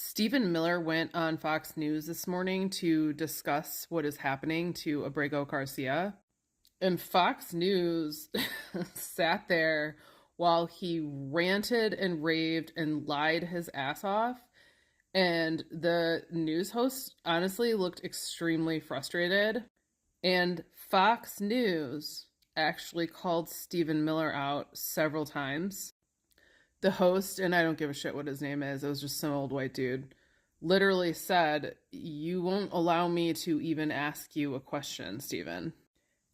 Stephen Miller went on Fox News this morning to discuss what is happening to Abrego Garcia. And Fox News sat there while he ranted and raved and lied his ass off. And the news host honestly looked extremely frustrated. And Fox News actually called Stephen Miller out several times. The host, and I don't give a shit what his name is, it was just some old white dude, literally said, "You won't allow me to even ask you a question, Stephen."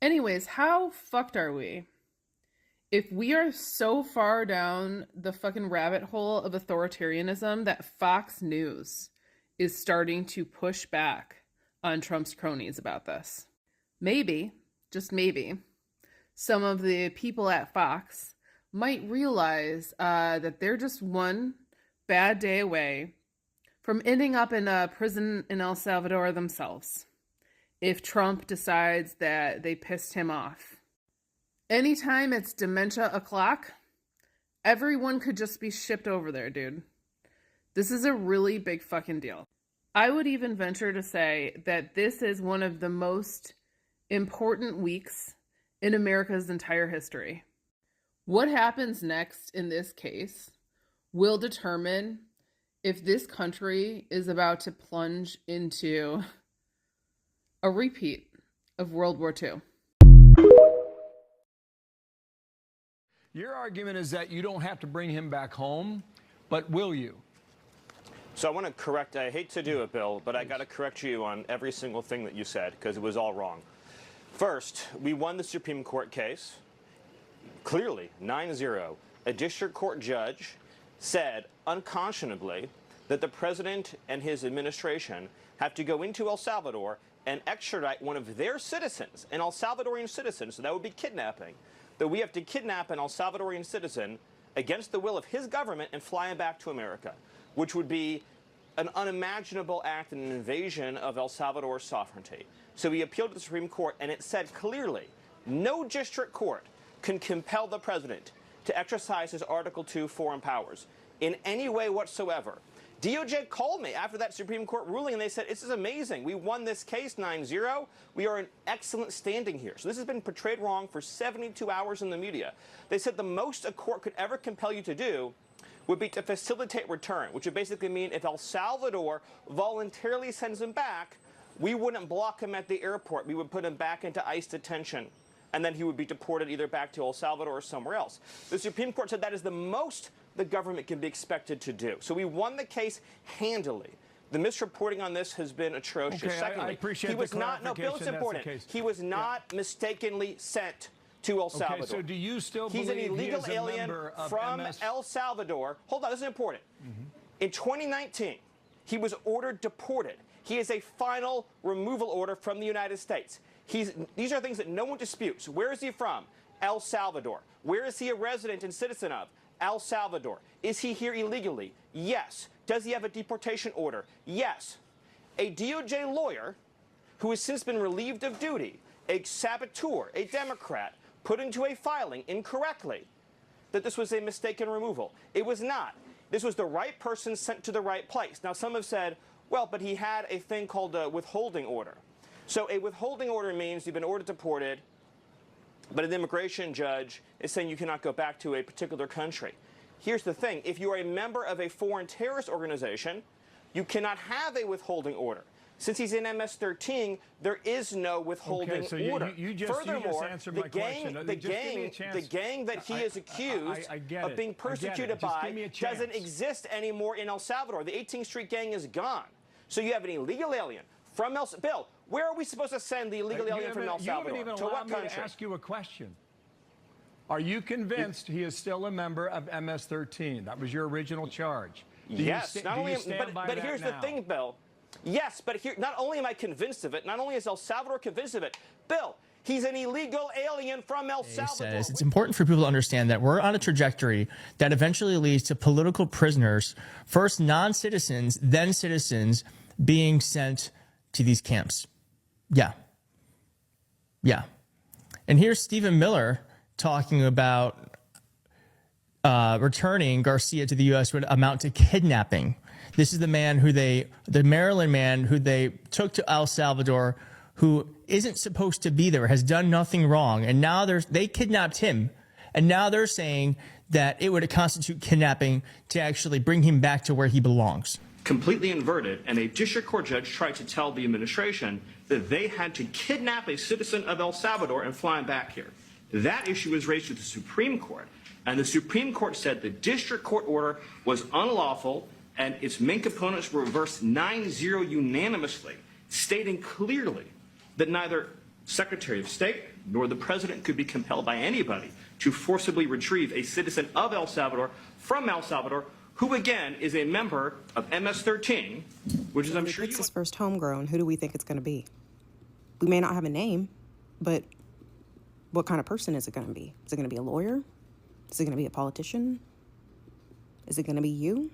Anyways, how fucked are we? If we are so far down the fucking rabbit hole of authoritarianism that Fox News is starting to push back on Trump's cronies about this. Maybe, just maybe, some of the people at Fox might realize that they're just one bad day away from ending up in a prison in El Salvador themselves if Trump decides that they pissed him off. Anytime it's dementia o'clock, everyone could just be shipped over there, dude. This is a really big fucking deal. I would even venture to say that this is one of the most important weeks in America's entire history. What happens next in this case will determine if this country is about to plunge into a repeat of World War II. Your argument is that you don't have to bring him back home, but will you? So I want to correct, I hate to do it, Bill, but I got to correct you on every single thing that you said because it was all wrong. First, we won the Supreme Court case. Clearly, 9-0, a district court judge said unconscionably that the president and his administration have to go into El Salvador and extradite one of their citizens, an El Salvadorian citizen, so that would be kidnapping, that we have to kidnap an El Salvadorian citizen against the will of his government and fly him back to America, which would be an unimaginable act and an invasion of El Salvador's sovereignty. So we appealed to the Supreme Court, and it said clearly, no district court can compel the president to exercise his Article 2 foreign powers in any way whatsoever. DOJ called me after that Supreme Court ruling, and they said, this is amazing. We won this case 9-0. We are in excellent standing here. So this has been portrayed wrong for 72 hours in the media. They said the most a court could ever compel you to do would be to facilitate return, which would basically mean if El Salvador voluntarily sends him back, we wouldn't block him at the airport. We would put him back into ICE detention, and then he would be deported either back to El Salvador or somewhere else. The Supreme Court said that is the most the government can be expected to do. So we won the case handily. The misreporting on this has been atrocious. Okay, Secondly, I appreciate he was the not, no, Bill, it's important. He was not mistakenly sent to El Salvador. Okay, so do you still He's believe an illegal he is a alien member of from MS? El Salvador. Hold on, this is important. In 2019, he was ordered deported. He has a final removal order from the United States. These are things that no one disputes. Where is he from? El Salvador. Where is he a resident and citizen of? El Salvador. Is he here illegally? Yes. Does he have a deportation order? Yes. A DOJ lawyer who has since been relieved of duty, a saboteur, a Democrat, put into a filing incorrectly that this was a mistaken removal. It was not. This was the right person sent to the right place. Now, some have said, well, but he had a thing called a withholding order. So a withholding order means you've been ordered deported, but an immigration judge is saying you cannot go back to a particular country. Here's the thing. If you are a member of a foreign terrorist organization, you cannot have a withholding order. Since he's in MS-13, there is no withholding order. Furthermore, the gang that he is accused of being persecuted by doesn't exist anymore in El Salvador. The 18th Street gang is gone. So you have an illegal alien from El Salvador. Bill, where are we supposed to send the illegal alien from El Salvador? You haven't even to what allowed me country? to ask you a question. Are you convinced he is still a member of MS-13? That was your original charge. Yes. But here's the thing, Bill. Yes, but here, not only am I convinced of it, not only is El Salvador convinced of it, Bill, he's an illegal alien from El Salvador. Says it's important for people to understand that we're on a trajectory that eventually leads to political prisoners, first non-citizens, then citizens, being sent to these camps. Yeah. And here's Stephen Miller talking about returning Garcia to the U.S. would amount to kidnapping. This is the man the Maryland man who they took to El Salvador, who isn't supposed to be there, has done nothing wrong. And now they kidnapped him. And now they're saying that it would constitute kidnapping to actually bring him back to where he belongs. Completely inverted, and a district court judge tried to tell the administration that they had to kidnap a citizen of El Salvador and fly him back here. That issue was raised to the Supreme Court, and the Supreme Court said the district court order was unlawful, and its main components were reversed 9-0 unanimously, stating clearly that neither Secretary of State nor the President could be compelled by anybody to forcibly retrieve a citizen of El Salvador from El Salvador, who again is a member of MS-13, which is, I'm sure it's his first homegrown. Who do we think it's going to be? We may not have a name, but what kind of person is it going to be? Is it going to be a lawyer? Is it going to be a politician? Is it going to be you?